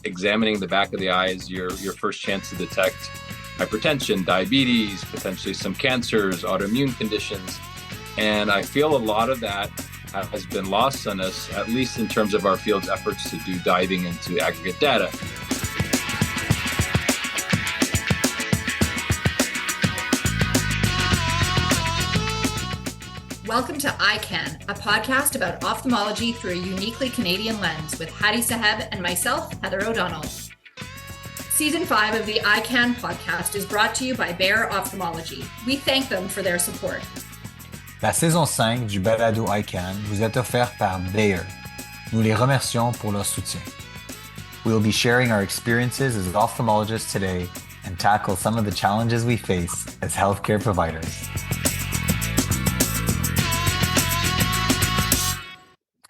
examining the back of the eye is your first chance to detect hypertension, diabetes, potentially some cancers, autoimmune conditions. And I feel a lot of that has been lost on us, at least in terms of our field's efforts to do diving into aggregate data. Welcome to EyeCan, a podcast about ophthalmology through a uniquely Canadian lens with Hadi Saheb and myself, Heather O'Donnell. Season 5 of the EyeCan podcast is brought to you by Bayer Ophthalmology. We thank them for their support. La saison 5 du balado EyeCan vous est offerte par Bayer. Nous les remercions pour leur soutien. We will be sharing our experiences as ophthalmologists today and tackle some of the challenges we face as healthcare providers.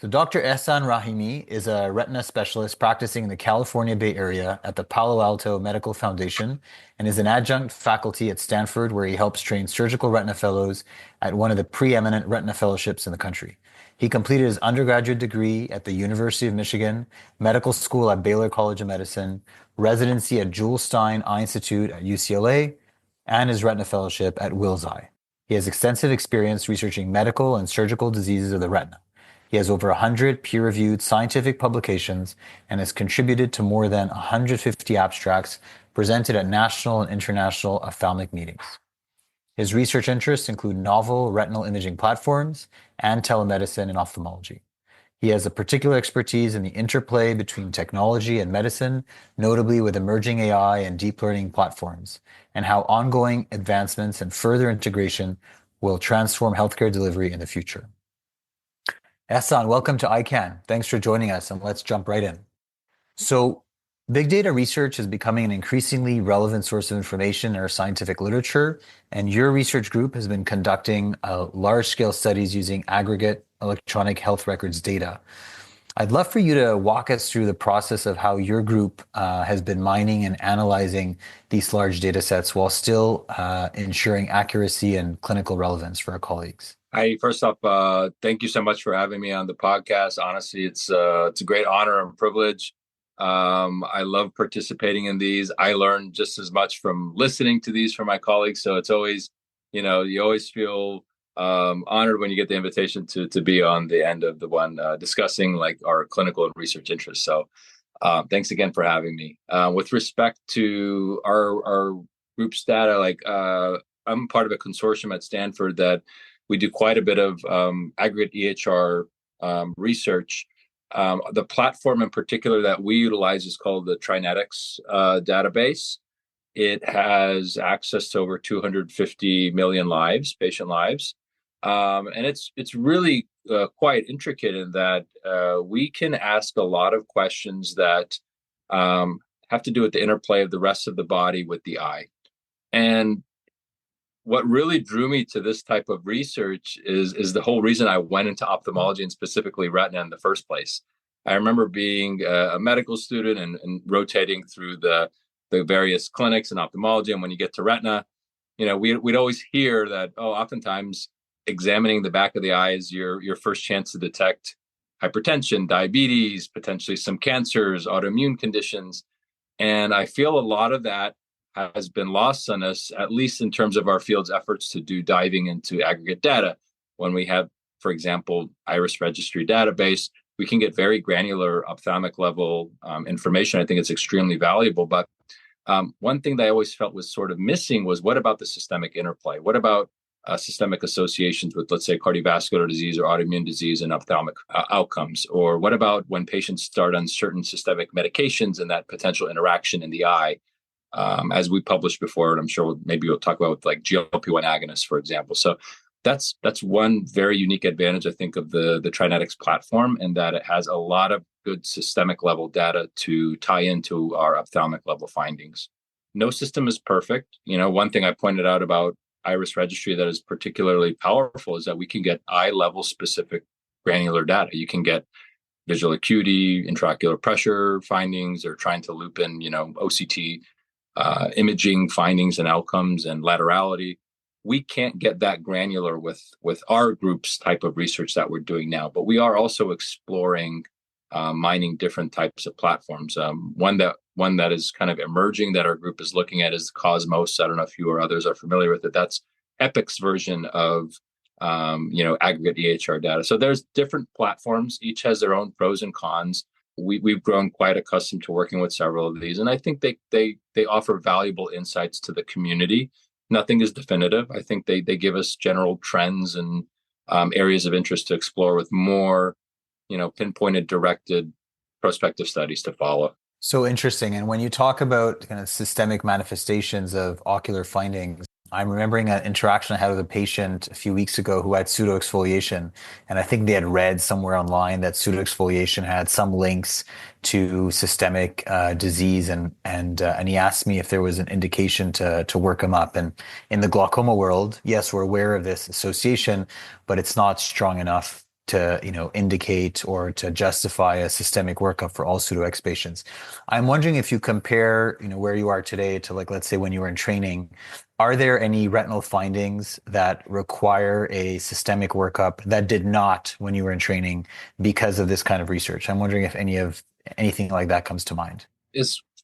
So Dr. Ehsan Rahimy is a retina specialist practicing in the California Bay Area at the Palo Alto Medical Foundation and is an adjunct faculty at Stanford, where he helps train surgical retina fellows at one of the preeminent retina fellowships in the country. He completed his undergraduate degree at the University of Michigan, medical school at Baylor College of Medicine, residency at Jules Stein Eye Institute at UCLA, and his retina fellowship at Wills Eye. He has extensive experience researching medical and surgical diseases of the retina. He has over 100 peer-reviewed scientific publications and has contributed to more than 150 abstracts presented at national and international ophthalmic meetings. His research interests include novel retinal imaging platforms and telemedicine in ophthalmology. He has a particular expertise in the interplay between technology and medicine, notably with emerging AI and deep learning platforms, and how ongoing advancements and further integration will transform healthcare delivery in the future. Ehsan, welcome to EyeCan. Thanks for joining us, and let's jump right in. So, big data research is becoming an increasingly relevant source of information in our scientific literature, and your research group has been conducting large-scale studies using aggregate electronic health records data. I'd love for you to walk us through the process of how your group has been mining and analyzing these large data sets while still ensuring accuracy and clinical relevance for our colleagues. First off, thank you so much for having me on the podcast. Honestly, it's a great honor and privilege. I love participating in these. I learn just as much from listening to these from my colleagues. So it's always, you always feel honored when you get the invitation to be on the end of the one discussing like our clinical and research interests. So thanks again for having me. With respect to our group's data, I'm part of a consortium at Stanford that we do quite a bit of aggregate EHR research. The platform in particular that we utilize is called the Trinetics database. It has access to over 250 million lives, patient lives. And it's really quite intricate in that we can ask a lot of questions that have to do with the interplay of the rest of the body with the eye. And what really drew me to this type of research is the whole reason I went into ophthalmology and specifically retina in the first place. I remember being a medical student and rotating through the various clinics in ophthalmology. And when you get to retina, we'd always hear that, oftentimes examining the back of the eye is your first chance to detect hypertension, diabetes, potentially some cancers, autoimmune conditions. And I feel a lot of that has been lost on us, at least in terms of our field's efforts to do diving into aggregate data. When we have, for example, iris registry database, we can get very granular ophthalmic level information. I think it's extremely valuable. But one thing that I always felt was sort of missing was, what about the systemic interplay? What about systemic associations with, let's say, cardiovascular disease or autoimmune disease and ophthalmic outcomes? Or what about when patients start on certain systemic medications and that potential interaction in the eye? As we published before, and I'm sure we'll talk about with like GLP-1 agonists, for example. So that's one very unique advantage, I think, of the Trinetics platform, in that it has a lot of good systemic level data to tie into our ophthalmic level findings. No system is perfect. One thing I pointed out about iris registry that is particularly powerful is that we can get eye level specific granular data. You can get visual acuity, intraocular pressure findings, or trying to loop in, OCT imaging findings and outcomes and laterality. We can't get that granular with our group's type of research that we're doing now, but we are also exploring mining different types of platforms. One that is kind of emerging that our group is looking at is Cosmos. I don't know if you or others are familiar with it. That's Epic's version of aggregate EHR data. So there's different platforms. Each has their own pros and cons. We've grown quite accustomed to working with several of these, and I think they offer valuable insights to the community. Nothing is definitive. I think they give us general trends and areas of interest to explore with more, pinpointed, directed prospective studies to follow. So interesting. And when you talk about kind of systemic manifestations of ocular findings, I'm remembering an interaction I had with a patient a few weeks ago who had pseudoexfoliation. And I think they had read somewhere online that pseudoexfoliation had some links to systemic disease. And he asked me if there was an indication to work him up. And in the glaucoma world, yes, we're aware of this association, but it's not strong enough to indicate or to justify a systemic workup for all pseudo-X patients. I'm wondering if you compare where you are today to, like, let's say when you were in training, are there any retinal findings that require a systemic workup that did not when you were in training because of this kind of research? I'm wondering if anything like that comes to mind.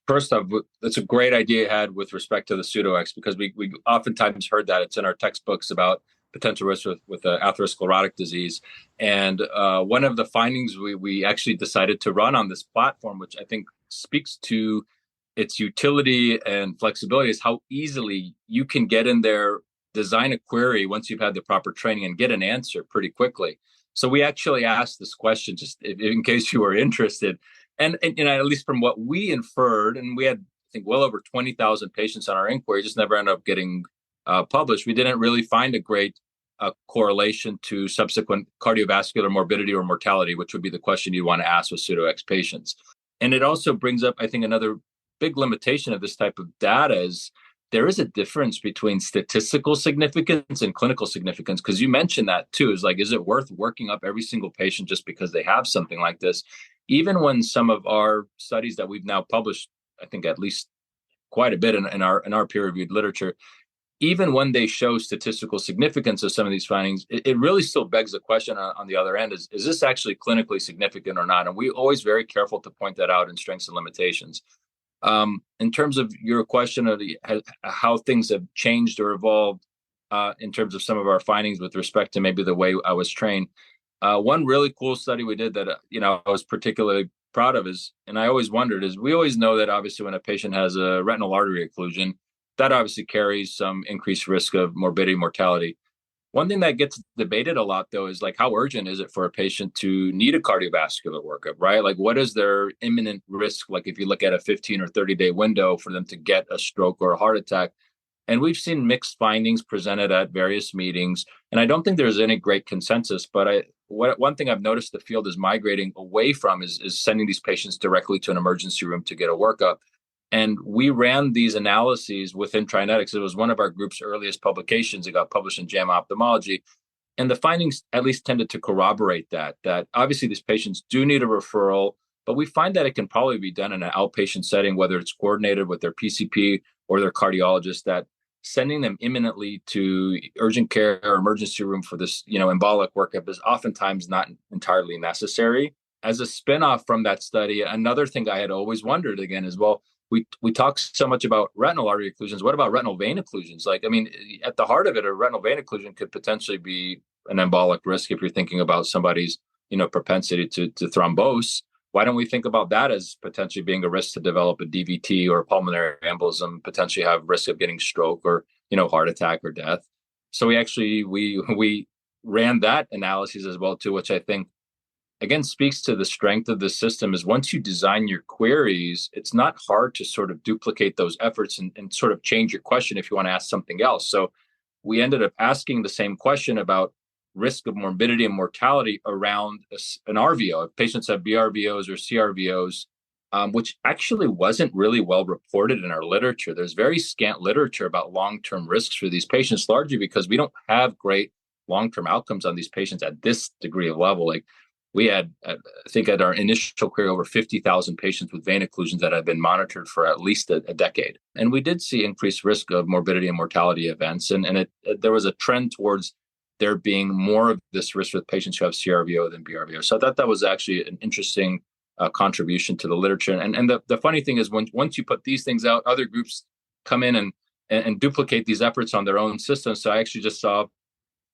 First off, it's a great idea you had with respect to the pseudo-X, because we oftentimes heard that it's in our textbooks about potential risk with atherosclerotic disease. And one of the findings we actually decided to run on this platform, which I think speaks to its utility and flexibility, is how easily you can get in there, design a query once you've had the proper training, and get an answer pretty quickly. So we actually asked this question just in case you were interested. And at least from what we inferred, and we had, I think, well over 20,000 patients on our inquiry, just never ended up getting published. We didn't really find a great correlation to subsequent cardiovascular morbidity or mortality, which would be the question you want to ask with pseudo-X patients. And it also brings up, I think, another big limitation of this type of data is there is a difference between statistical significance and clinical significance, because you mentioned that too. Is it worth working up every single patient just because they have something like this? Even when some of our studies that we've now published, I think at least quite a bit in our peer-reviewed literature, even when they show statistical significance of some of these findings, it really still begs the question on the other end, is this actually clinically significant or not? And we're always very careful to point that out in strengths and limitations. In terms of your question of how things have changed or evolved in terms of some of our findings with respect to maybe the way I was trained, one really cool study we did that I was particularly proud of is, and I always wondered, is we always know that obviously when a patient has a retinal artery occlusion, that obviously carries some increased risk of morbidity, mortality. One thing that gets debated a lot, though, is how urgent is it for a patient to need a cardiovascular workup, right? What is their imminent risk? If you look at a 15 or 30-day window for them to get a stroke or a heart attack. And we've seen mixed findings presented at various meetings. And I don't think there's any great consensus, but one thing I've noticed the field is migrating away from is sending these patients directly to an emergency room to get a workup. And we ran these analyses within Trinetics. It was one of our group's earliest publications. It got published in JAMA Ophthalmology. And the findings at least tended to corroborate that obviously these patients do need a referral, but we find that it can probably be done in an outpatient setting, whether it's coordinated with their PCP or their cardiologist, that sending them imminently to urgent care or emergency room for this, embolic workup is oftentimes not entirely necessary. As a spinoff from that study, another thing I had always wondered again is, well, we talk so much about retinal artery occlusions. What about retinal vein occlusions? At the heart of it, a retinal vein occlusion could potentially be an embolic risk if you're thinking about somebody's, propensity to thrombose. Why don't we think about that as potentially being a risk to develop a DVT or a pulmonary embolism, potentially have risk of getting stroke or, heart attack or death? So we ran that analysis as well too, which I think again speaks to the strength of the system. Is once you design your queries, it's not hard to sort of duplicate those efforts and sort of change your question if you want to ask something else. So we ended up asking the same question about risk of morbidity and mortality around an RVO. If patients have BRVOs or CRVOs, which actually wasn't really well reported in our literature. There's very scant literature about long-term risks for these patients, largely because we don't have great long-term outcomes on these patients at this degree of level. We had, I think at our initial query, over 50,000 patients with vein occlusions that had been monitored for at least a decade. And we did see increased risk of morbidity and mortality events. And there was a trend towards there being more of this risk with patients who have CRVO than BRVO. So I thought that was actually an interesting contribution to the literature. And the funny thing is, once you put these things out, other groups come in and duplicate these efforts on their own systems. So I actually just saw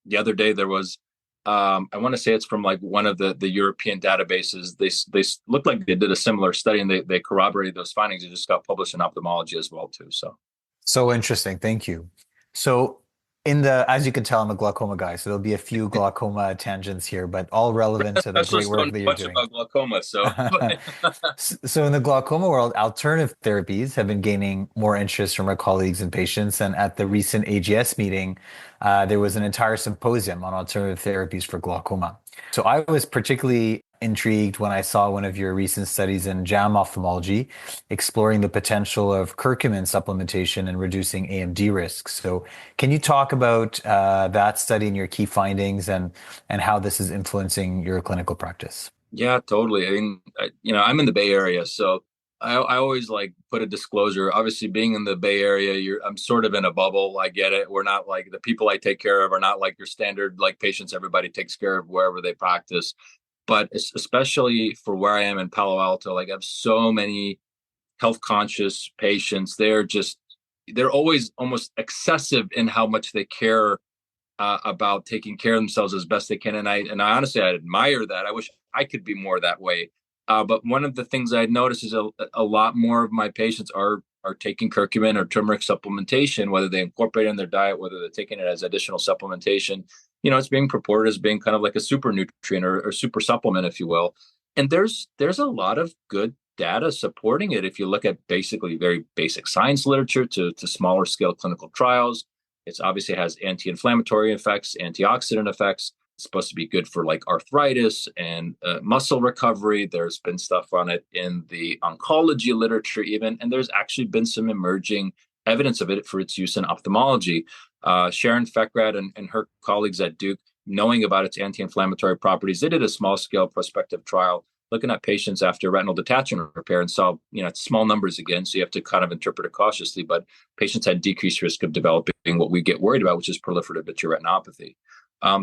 the other day there was, I want to say it's from like one of the European databases. They looked like they did a similar study, and they corroborated those findings. It just got published in Ophthalmology as well too. So interesting. Thank you. So as you can tell, I'm a glaucoma guy, so there'll be a few glaucoma tangents here, but all relevant to the great Specialists work don't that know you're much doing. about glaucoma, so So in the glaucoma world, alternative therapies have been gaining more interest from our colleagues and patients. And at the recent AGS meeting, there was an entire symposium on alternative therapies for glaucoma. So I was particularly intrigued when I saw one of your recent studies in JAM Ophthalmology, exploring the potential of curcumin supplementation and reducing AMD risks. So can you talk about that study and your key findings and how this is influencing your clinical practice? Yeah, totally. I mean, I'm in the Bay Area, so I always like put a disclosure. Obviously, being in the Bay Area, I'm sort of in a bubble. I get it. We're not like the people I take care of are not like your standard like patients everybody takes care of wherever they practice. But especially for where I am in Palo Alto, like I have so many health conscious patients. They're always almost excessive in how much they care about taking care of themselves as best they can. And I honestly, I admire that. I wish I could be more that way. But one of the things I notice is a lot more of my patients are taking curcumin or turmeric supplementation, whether they incorporate it in their diet, whether they're taking it as additional supplementation. It's being purported as being kind of like a super nutrient or super supplement, if you will. And there's a lot of good data supporting it. If you look at basically very basic science literature to smaller scale clinical trials, it obviously has anti-inflammatory effects, antioxidant effects. It's supposed to be good for like arthritis and muscle recovery. There's been stuff on it in the oncology literature even, and there's actually been some emerging evidence of it for its use in ophthalmology. Sharon Feckrad and her colleagues at Duke, knowing about its anti-inflammatory properties, they did a small-scale prospective trial looking at patients after retinal detachment repair and saw, it's small numbers again, so you have to kind of interpret it cautiously, but patients had decreased risk of developing what we get worried about, which is proliferative vitreoretinopathy.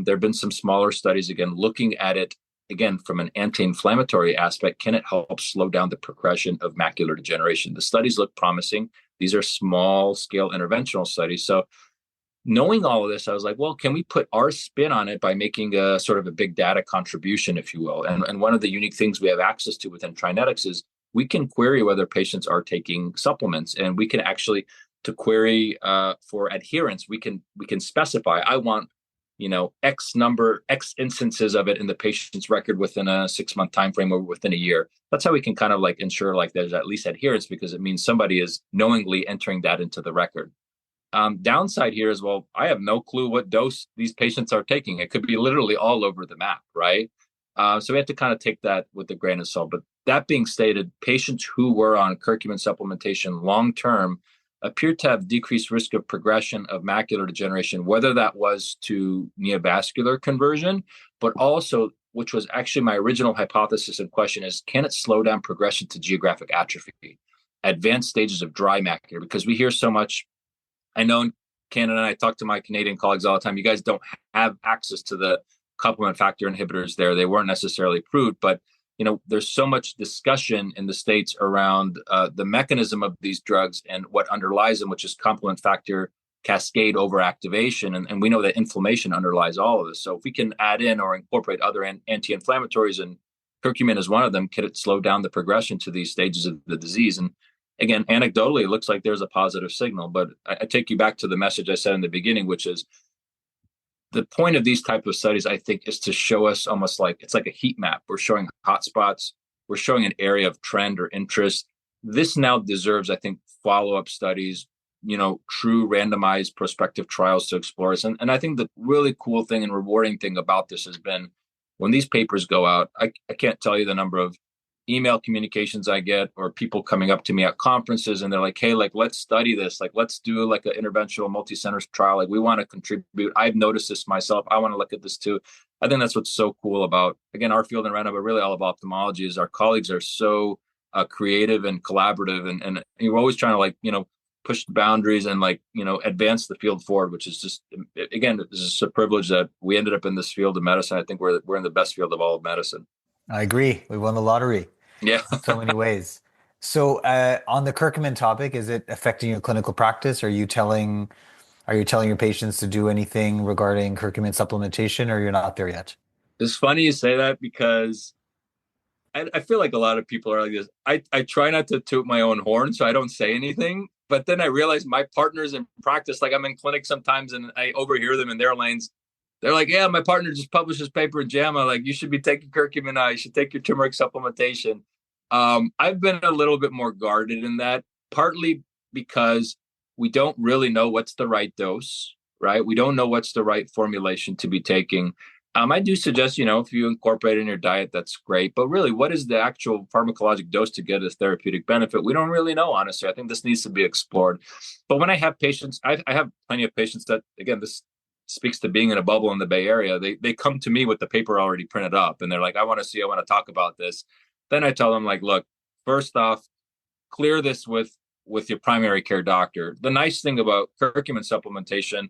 There have been some smaller studies, again, looking at it, again, from an anti-inflammatory aspect. Can it help slow down the progression of macular degeneration? The studies look promising. These are small-scale interventional studies. So knowing all of this, I was like, well, can we put our spin on it by making a sort of a big data contribution, if you will? And one of the unique things we have access to within Trinetics is we can query whether patients are taking supplements, and we can actually, to query for adherence, we can specify, I want, X instances of it in the patient's record within a 6-month time frame or within a year. That's how we can kind of like ensure like there's at least adherence, because it means somebody is knowingly entering that into the record. Downside here is, well, I have no clue what dose these patients are taking. It could be literally all over the map, right? So we have to kind of take that with a grain of salt. But that being stated, patients who were on curcumin supplementation long-term appeared to have decreased risk of progression of macular degeneration, whether that was to neovascular conversion, but also, which was actually my original hypothesis and question, is can it slow down progression to geographic atrophy, advanced stages of dry macular? Because we hear so much. I know in Canada, and I talk to my Canadian colleagues all the time, you guys don't have access to the complement factor inhibitors there. They weren't necessarily approved, but there's so much discussion in the States around the mechanism of these drugs and what underlies them, which is complement factor cascade overactivation. And we know that inflammation underlies all of this. So if we can add in or incorporate other anti-inflammatories, and curcumin is one of them, can it slow down the progression to these stages of the disease? And again, anecdotally, it looks like there's a positive signal, but I take you back to the message I said in the beginning, which is the point of these type of studies, I think, is to show us almost like it's like a heat map. We're showing hotspots. We're showing an area of trend or interest. This now deserves, I think, follow-up studies, true randomized prospective trials to explore this. And I think the really cool thing and rewarding thing about this has been when these papers go out, I can't tell you the number of email communications I get, or people coming up to me at conferences and they're like, hey, like, let's study this. Like, let's do like an interventional multi-center trial. Like, we want to contribute. I've noticed this myself. I want to look at this too. I think that's what's so cool about, again, our field in retina, but really all of ophthalmology, is our colleagues are so creative and collaborative. And we're always trying to push the boundaries and advance the field forward, which is just, again, it's just a privilege that we ended up in this field of medicine. I think we're in the best field of all of medicine. I agree. We won the lottery. Yeah. in so many ways. So, on the curcumin topic, is it affecting your clinical practice? Are you telling your patients to do anything regarding curcumin supplementation, or you're not there yet? It's funny you say that because I feel like a lot of people are like this. I try not to toot my own horn, so I don't say anything. But then I realize my partners in practice, like I'm in clinic sometimes and I overhear them in their lanes. They're like, yeah, my partner just published this paper in JAMA. Like, you should be taking curcumin. You should take your turmeric supplementation. I've been a little bit more guarded in that, partly because we don't really know what's the right dose, right? We don't know what's the right formulation to be taking. I do suggest, if you incorporate it in your diet, that's great. But really, what is the actual pharmacologic dose to get a therapeutic benefit? We don't really know, honestly. I think this needs to be explored. But when I have patients, I have plenty of patients that, again, this speaks to being in a bubble in the Bay Area. They come to me with the paper already printed up, and they're like, I want to talk about this. Then I tell them, like, look, first off, clear this with your primary care doctor. The nice thing about curcumin supplementation,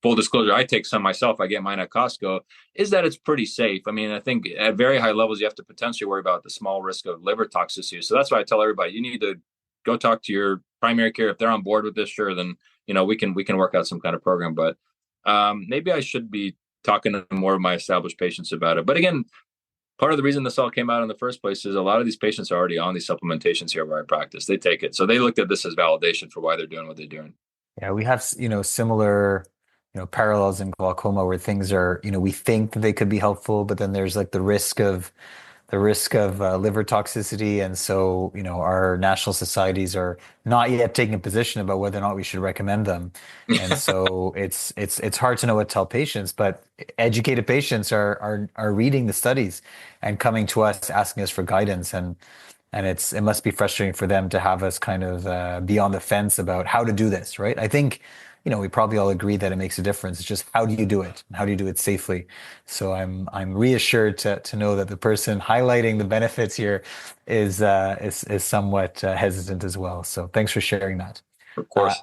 full disclosure, I take some myself. I get mine at Costco. Is that it's pretty safe. I mean, I think at very high levels, you have to potentially worry about the small risk of liver toxicity. So that's why I tell everybody, you need to go talk to your primary care. If they're on board with this, sure, then we can work out some kind of program. But maybe I should be talking to more of my established patients about it. But again, part of the reason this all came out in the first place is a lot of these patients are already on these supplementations here where I practice. They take it, so they looked at this as validation for why they're doing what they're doing. Yeah, we have, similar, parallels in glaucoma where things are, we think that they could be helpful, but then there's like the risk of liver toxicity. And so, our national societies are not yet taking a position about whether or not we should recommend them. And so it's hard to know what to tell patients, but educated patients are reading the studies and coming to us, asking us for guidance. And it must be frustrating for them to have us kind of be on the fence about how to do this, right? I think, we probably all agree that it makes a difference. It's just how do you do it? How do you do it safely? So I'm reassured to know that the person highlighting the benefits here is somewhat hesitant as well. So thanks for sharing that. Of Uh, course.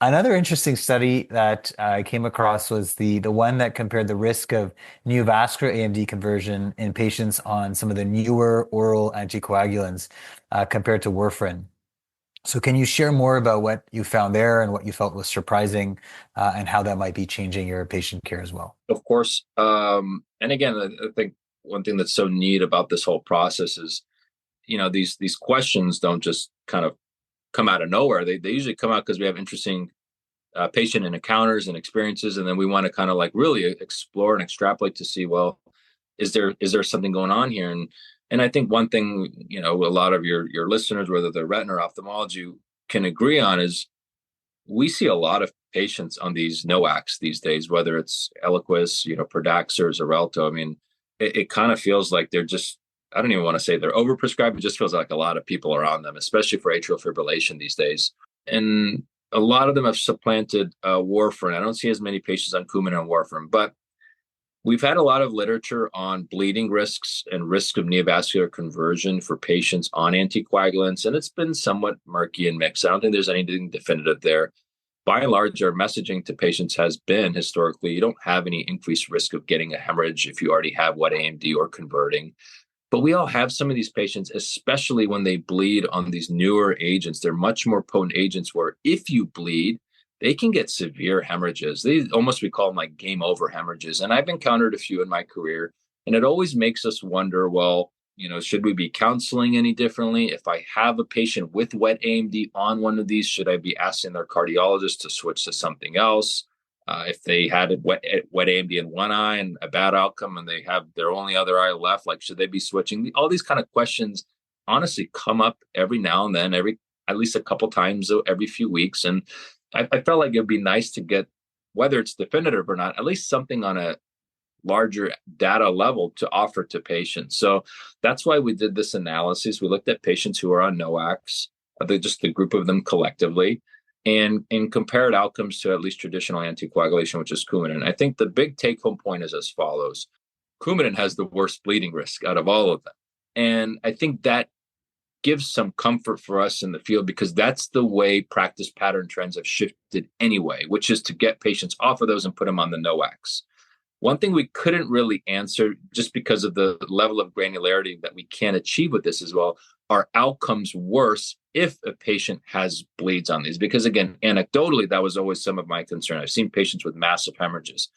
Another interesting study that I came across was the one that compared the risk of neovascular AMD conversion in patients on some of the newer oral anticoagulants compared to warfarin. So can you share more about what you found there and what you felt was surprising, and how that might be changing your patient care as well? Of course. And again, I think one thing that's so neat about this whole process is, these questions don't just kind of come out of nowhere. They usually come out because we have interesting patient and encounters and experiences, and then we want to kind of like really explore and extrapolate to see, well, is there something going on here? And I think one thing, a lot of your listeners, whether they're retina or ophthalmology, can agree on is we see a lot of patients on these NOACs these days, whether it's Eliquis, Pradaxa or Xarelto. I mean, it kind of feels like they're just, I don't even want to say they're overprescribed. It just feels like a lot of people are on them, especially for atrial fibrillation these days. And a lot of them have supplanted warfarin. I don't see as many patients on Coumadin and warfarin, but we've had a lot of literature on bleeding risks and risk of neovascular conversion for patients on anticoagulants, and it's been somewhat murky and mixed. I don't think there's anything definitive there. By and large, our messaging to patients has been historically, you don't have any increased risk of getting a hemorrhage if you already have wet AMD or converting. But we all have some of these patients, especially when they bleed on these newer agents. They're much more potent agents where if you bleed, they can get severe hemorrhages. They almost, we call them like game over hemorrhages. And I've encountered a few in my career. And it always makes us wonder, well, should we be counseling any differently? If I have a patient with wet AMD on one of these, should I be asking their cardiologist to switch to something else? If they had wet AMD in one eye and a bad outcome and they have their only other eye left, like, should they be switching? All these kind of questions honestly come up every now and then, at least a couple times every few weeks. And I felt like it'd be nice to get, whether it's definitive or not, at least something on a larger data level to offer to patients. So that's why we did this analysis. We looked at patients who are on NOACs, just the group of them collectively, and compared outcomes to at least traditional anticoagulation, which is Coumadin. I think the big take-home point is as follows. Coumadin has the worst bleeding risk out of all of them. And I think that gives some comfort for us in the field because that's the way practice pattern trends have shifted anyway, which is to get patients off of those and put them on the NOACs. One thing we couldn't really answer just because of the level of granularity that we can achieve with this as well, are outcomes worse if a patient has bleeds on these? Because again, anecdotally, that was always some of my concern. I've seen patients with massive hemorrhages.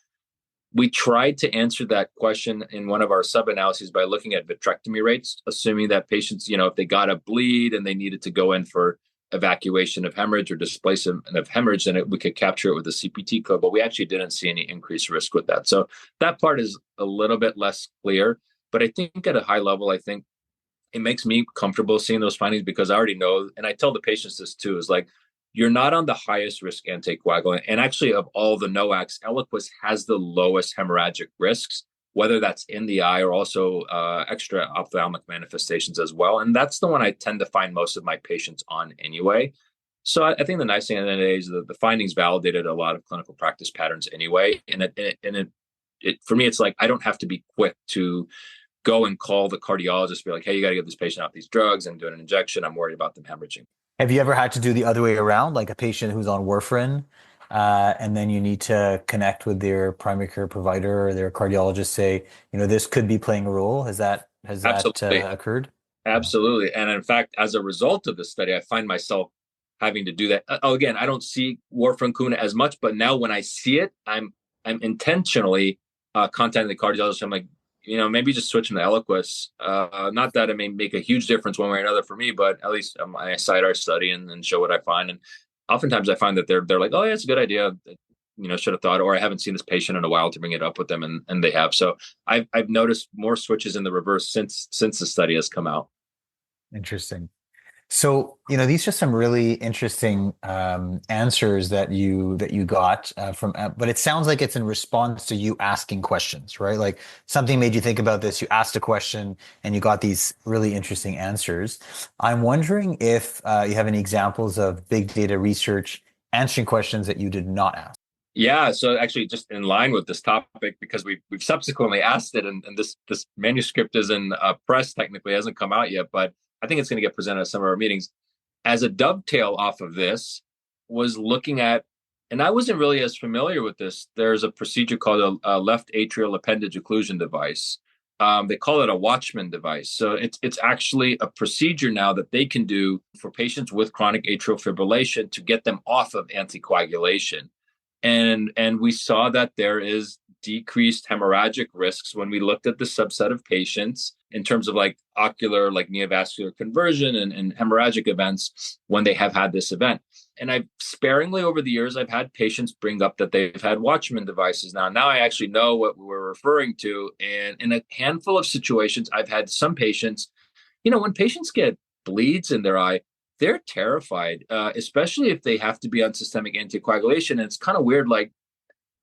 We tried to answer that question in one of our sub-analyses by looking at vitrectomy rates, assuming that patients, if they got a bleed and they needed to go in for evacuation of hemorrhage or displacement of hemorrhage, then we could capture it with a CPT code, but we actually didn't see any increased risk with that. So that part is a little bit less clear, but I think at a high level, I think it makes me comfortable seeing those findings because I already know, and I tell the patients this too, is like, you're not on the highest risk anticoagulant. And actually, of all the NOACs, Eliquis has the lowest hemorrhagic risks, whether that's in the eye or also extra ophthalmic manifestations as well. And that's the one I tend to find most of my patients on anyway. So I think the nice thing at the end of the day is the findings validated a lot of clinical practice patterns anyway. And for me, it's like, I don't have to be quick to go and call the cardiologist, be like, hey, you got to get this patient off these drugs and do an injection. I'm worried about them hemorrhaging. Have you ever had to do the other way around, like a patient who's on warfarin, and then you need to connect with their primary care provider or their cardiologist, say, this could be playing a role? Has that Absolutely. occurred? Absolutely. And in fact, as a result of this study, I find myself having to do that. Again, I don't see warfarin Kuna as much, but now when I see it, I'm intentionally contacting the cardiologist. I'm like, maybe just switch them to Eliquis. Not that it may make a huge difference one way or another for me, but at least I cite our study and show what I find. And oftentimes I find that they're like, oh yeah, it's a good idea. Should have thought, or I haven't seen this patient in a while to bring it up with them, and they have. So I've noticed more switches in the reverse since the study has come out. Interesting. So, these are some really interesting answers that you got from, but it sounds like it's in response to you asking questions, right? Like something made you think about this, you asked a question and you got these really interesting answers. I'm wondering if you have any examples of big data research answering questions that you did not ask. Yeah, so actually just in line with this topic, because we've subsequently asked it, and this manuscript is in press, technically hasn't come out yet, but I think it's going to get presented at some of our meetings. As a dovetail off of this, was looking at, and I wasn't really as familiar with this, there's a procedure called a left atrial appendage occlusion device. They call it a Watchman device. So it's actually a procedure now that they can do for patients with chronic atrial fibrillation to get them off of anticoagulation. And we saw that there is decreased hemorrhagic risks when we looked at the subset of patients in terms of like ocular, like neovascular conversion and hemorrhagic events when they have had this event. And I've sparingly over the years, I've had patients bring up that they've had Watchman devices. Now I actually know what we're referring to. And in a handful of situations, I've had some patients, when patients get bleeds in their eye, they're terrified, especially if they have to be on systemic anticoagulation. And it's kind of weird, like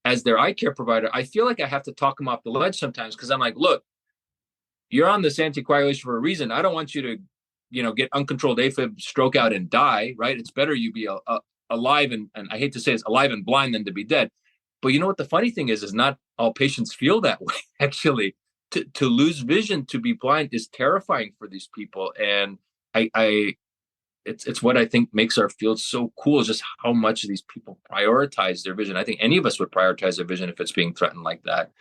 as their eye care provider, I feel like I have to talk them off the ledge sometimes because I'm like, look, you're on this anticoagulation for a reason. I don't want you to, get uncontrolled AFib, stroke out and die, right? It's better you be alive and I hate to say it's alive and blind than to be dead. But you know what the funny thing is not all patients feel that way. Actually, to lose vision, to be blind is terrifying for these people. And it's what I think makes our field so cool, is just how much these people prioritize their vision. I think any of us would prioritize their vision if it's being threatened like that.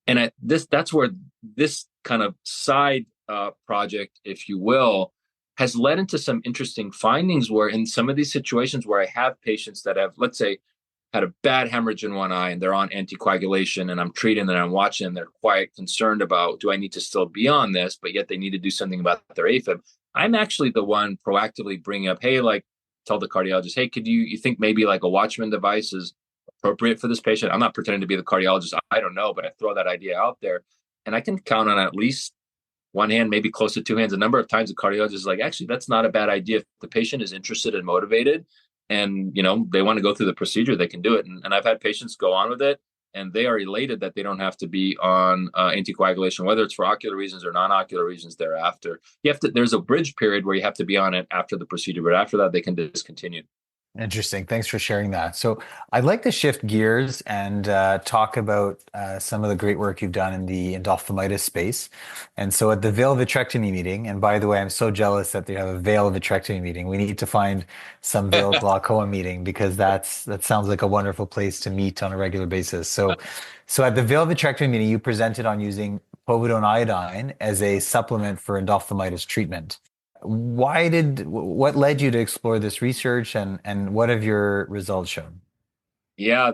And that's where this kind of side project, if you will, has led into some interesting findings where in some of these situations where I have patients that have, let's say, had a bad hemorrhage in one eye and they're on anticoagulation and I'm treating them and I'm watching and they're quite concerned about, do I need to still be on this? But yet they need to do something about their AFib. I'm actually the one proactively bringing up, hey, like tell the cardiologist, hey, could you think maybe like a Watchman device is appropriate for this patient? I'm not pretending to be the cardiologist. I don't know, but I throw that idea out there. And I can count on at least one hand, maybe close to two hands, a number of times the cardiologist is like, actually, that's not a bad idea. If the patient is interested and motivated and, they want to go through the procedure, they can do it. And I've had patients go on with it and they are elated that they don't have to be on anticoagulation, whether it's for ocular reasons or non-ocular reasons thereafter. There's a bridge period where you have to be on it after the procedure, but after that, they can discontinue. Interesting. Thanks for sharing that. So I'd like to shift gears and talk about some of the great work you've done in the endophthalmitis space. And so at the veil vitrectomy meeting, and by the way, I'm so jealous that they have a veil vitrectomy meeting. We need to find some veil glaucoma meeting because that sounds like a wonderful place to meet on a regular basis. So at the veil vitrectomy meeting, you presented on using povidone iodine as a supplement for endophthalmitis treatment. What led you to explore this research and what have your results shown? Yeah,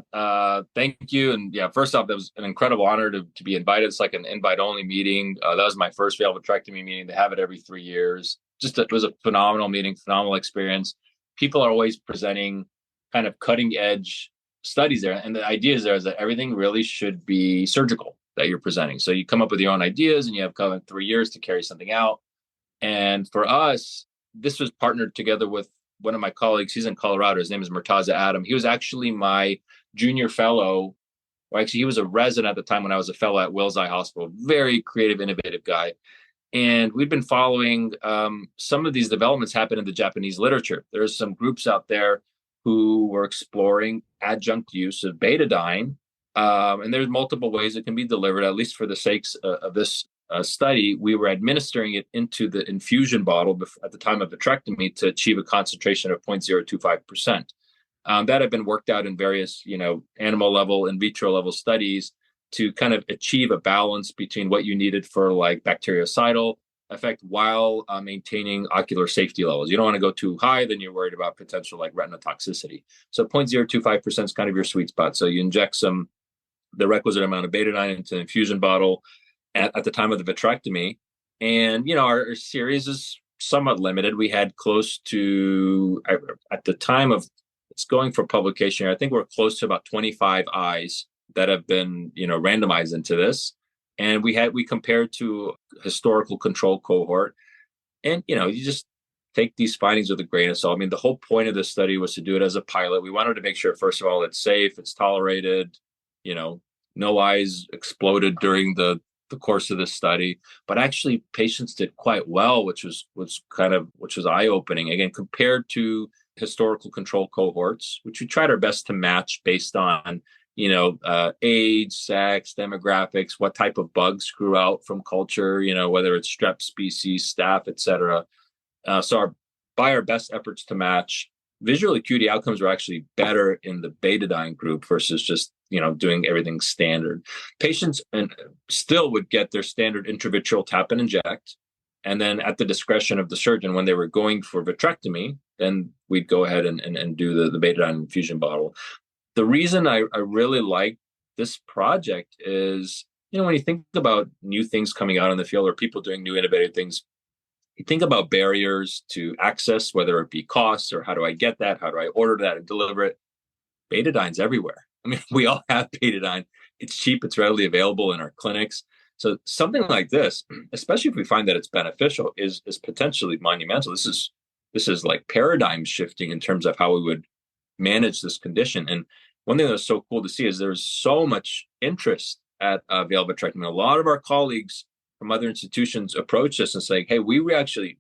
thank you. And yeah, first off, that was an incredible honor to be invited. It's like an invite-only meeting. That was my first veil vitrectomy meeting. They have it every 3 years. It was a phenomenal meeting, phenomenal experience. People are always presenting kind of cutting-edge studies there, and the idea is there is that everything really should be surgical that you're presenting. So you come up with your own ideas, and you have kind of 3 years to carry something out. And for us, this was partnered together with one of my colleagues. He's in Colorado. His name is Murtaza Adam. He was actually my junior fellow. Or actually, he was a resident at the time when I was a fellow at Wills Eye Hospital. Very creative, innovative guy. And we've been following some of these developments happen in the Japanese literature. There's some groups out there who were exploring adjunct use of betadine. And there's multiple ways it can be delivered, at least for the sakes of this study. We were administering it into the infusion bottle at the time of vitrectomy to achieve a concentration of 0.025%. That had been worked out in various, animal level, in vitro level studies to kind of achieve a balance between what you needed for like bactericidal effect while maintaining ocular safety levels. You don't want to go too high, then you're worried about potential like retina toxicity. So 0.025% is kind of your sweet spot. So you inject the requisite amount of betadine into an infusion bottle at the time of the vitrectomy. And, our series is somewhat limited. We had close to, at the time of it's going for publication, I think we're close to about 25 eyes that have been, randomized into this. And we compared to historical control cohort. And, you just take these findings with a grain of salt. I mean, the whole point of this study was to do it as a pilot. We wanted to make sure, first of all, it's safe, it's tolerated, no eyes exploded during the course of this study, but actually patients did quite well, which was eye-opening. Again, compared to historical control cohorts, which we tried our best to match based on, age, sex, demographics, what type of bugs grew out from culture, whether it's strep species, staph, etc. By our best efforts to match, visual acuity outcomes were actually better in the betadine group versus just doing everything standard. Patients still would get their standard intravitreal tap and inject. And then at the discretion of the surgeon, when they were going for vitrectomy, then we'd go ahead and do the betadine infusion bottle. The reason I really like this project is, when you think about new things coming out in the field or people doing new innovative things, you think about barriers to access, whether it be costs or how do I get that? How do I order that and deliver it? Betadine's everywhere. I mean, we all have betadine. It's cheap. It's readily available in our clinics. So something like this, especially if we find that it's beneficial, is potentially monumental. This is like paradigm shifting in terms of how we would manage this condition. And one thing that's so cool to see is there's so much interest at veil vitrectomy. A lot of our colleagues from other institutions approach us and say, hey, we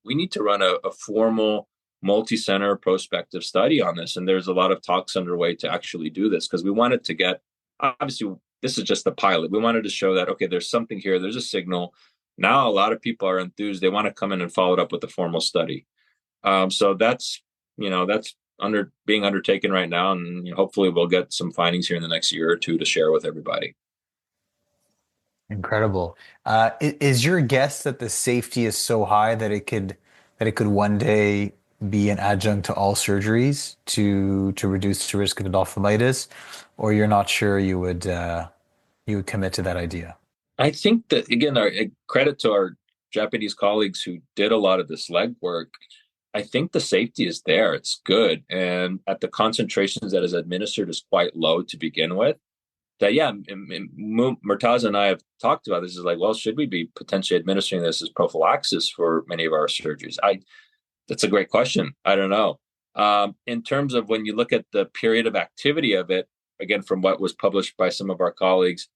need to run a formal multi-center prospective study on this. And there's a lot of talks underway to actually do this because we wanted to get, obviously, this is just the pilot. We wanted to show that, okay, there's something here. There's a signal. Now, a lot of people are enthused. They want to come in and follow it up with a formal study. So that's being undertaken right now. And hopefully we'll get some findings here in the next year or two to share with everybody. Incredible. Is your guess that the safety is so high that it could one day be an adjunct to all surgeries to reduce the risk of endophthalmitis, or you're not sure you would commit to that idea? I think that, again, our credit to our Japanese colleagues who did a lot of this legwork. I think the safety is there. It's good. And at the concentrations that is administered is quite low to begin with. That, yeah, Murtaza and I have talked about this. Is like, well, should we be potentially administering this as prophylaxis for many of our surgeries? That's a great question. I don't know. In terms of when you look at the period of activity of it, again, from what was published by some of our colleagues,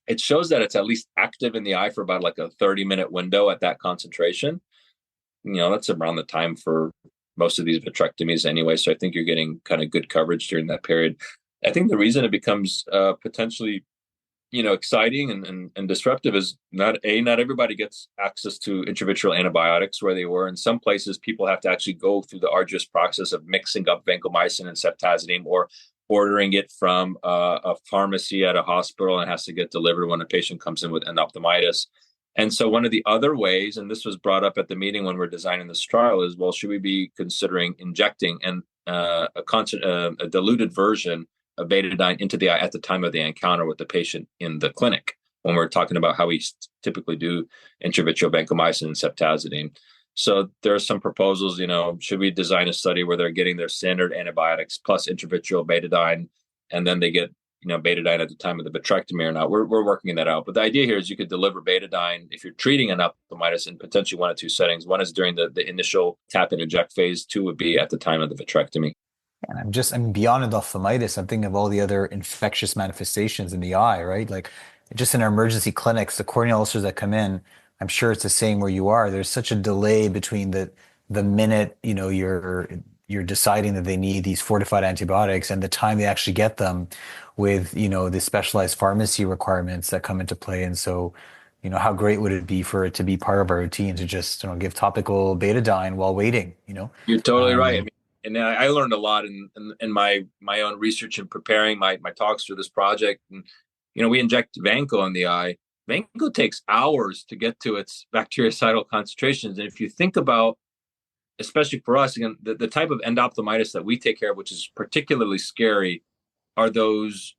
it shows that it's at least active in the eye for about like a 30-minute window at that concentration. That's around the time for most of these vitrectomies anyway. So I think you're getting kind of good coverage during that period. I think the reason it becomes potentially, exciting and disruptive is not everybody gets access to intravitreal antibiotics where they were. In some places, people have to actually go through the arduous process of mixing up vancomycin and ceftazidime or ordering it from a pharmacy at a hospital and has to get delivered when a patient comes in with endophthalmitis. And so one of the other ways, and this was brought up at the meeting when we're designing this trial, is, well, should we be considering injecting a diluted version of betadine into the eye at the time of the encounter with the patient in the clinic, when we're talking about how we typically do intravitreal vancomycin and ceftazidime. So there are some proposals, should we design a study where they're getting their standard antibiotics plus intravitreal betadine, and then they get, betadine at the time of the vitrectomy or not? We're working that out. But the idea here is you could deliver betadine if you're treating endophthalmitis in potentially one of two settings. One is during the initial tap and inject phase. Two would be at the time of the vitrectomy. And I'm beyond endophthalmitis. I'm thinking of all the other infectious manifestations in the eye, right? Like just in our emergency clinics, the corneal ulcers that come in, I'm sure it's the same where you are. There's such a delay between the minute, you're deciding that they need these fortified antibiotics and the time they actually get them with, the specialized pharmacy requirements that come into play. And so, how great would it be for it to be part of our routine to just, give topical betadine while waiting, You're totally right. And I learned a lot in my own research and preparing my talks for this project. And, we inject Vanco in the eye. Vanco takes hours to get to its bactericidal concentrations. And if you think about, especially for us, again, the type of endophthalmitis that we take care of, which is particularly scary, are those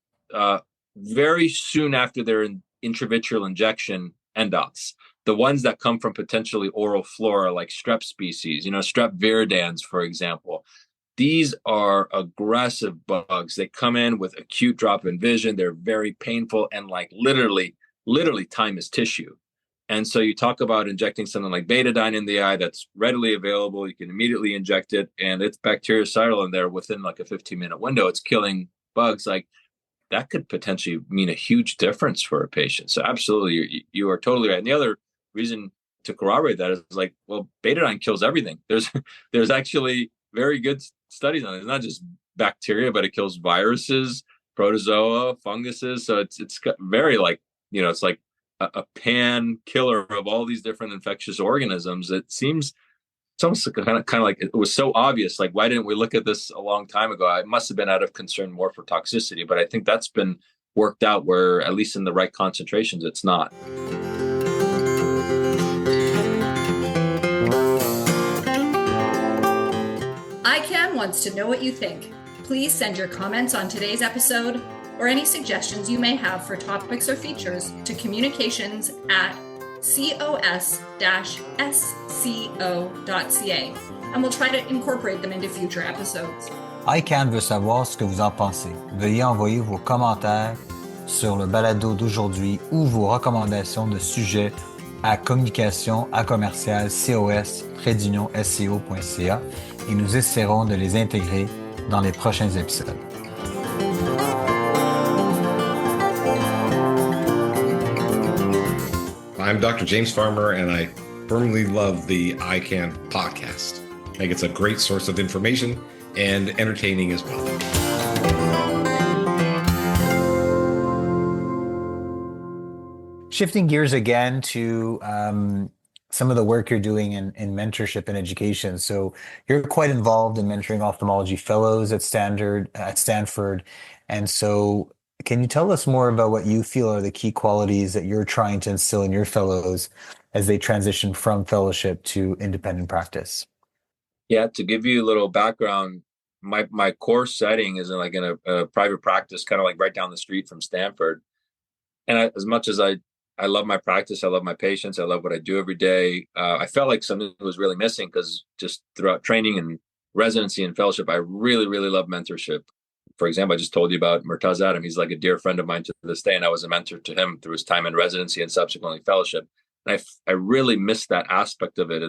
very soon after their intravitreal injection endots. The ones that come from potentially oral flora, like strep species, strep viridans, for example. These are aggressive bugs. They come in with acute drop in vision. They're very painful, and like literally time is tissue. And so you talk about injecting something like betadine in the eye that's readily available. You can immediately inject it, and it's bactericidal in there within like a 15-minute window. It's killing bugs. Like that could potentially mean a huge difference for a patient. So absolutely, you are totally right. And the other reason to corroborate that is like, well, betadine kills everything. There's actually very good studies on it. It's not just bacteria, but it kills viruses, protozoa, funguses. So it's very like, it's like a pan killer of all these different infectious organisms. It's almost kind of like it was so obvious. Like, why didn't we look at this a long time ago? It must have been out of concern more for toxicity, but I think that's been worked out where, at least in the right concentrations, it's not. EyeCan wants to know what you think. Please send your comments on today's episode or any suggestions you may have for topics or features to communications@cos-sco.ca, and we'll try to incorporate them into future episodes. EyeCan veut savoir ce que vous en pensez. Veuillez envoyer vos commentaires sur le balado d'aujourd'hui ou vos recommandations de sujets à communication@cos-sco.ca et nous essaierons de les intégrer dans les prochains épisodes. I'm Dr. James Farmer, and I firmly love the EyeCan podcast. I think it's a great source of information and entertaining as well. Shifting gears again to some of the work you're doing in mentorship and education. So you're quite involved in mentoring ophthalmology fellows at Stanford. And so can you tell us more about what you feel are the key qualities that you're trying to instill in your fellows as they transition from fellowship to independent practice? Yeah, to give you a little background, my core setting is in a private practice, kind of like right down the street from Stanford. And as much as I love my practice, I love my patients, I love what I do every day, I felt like something was really missing because just throughout training and residency and fellowship, I really, really love mentorship. For example, I just told you about Murtaz Adam. He's like a dear friend of mine to this day, and I was a mentor to him through his time in residency and subsequently fellowship. And I really missed that aspect of it.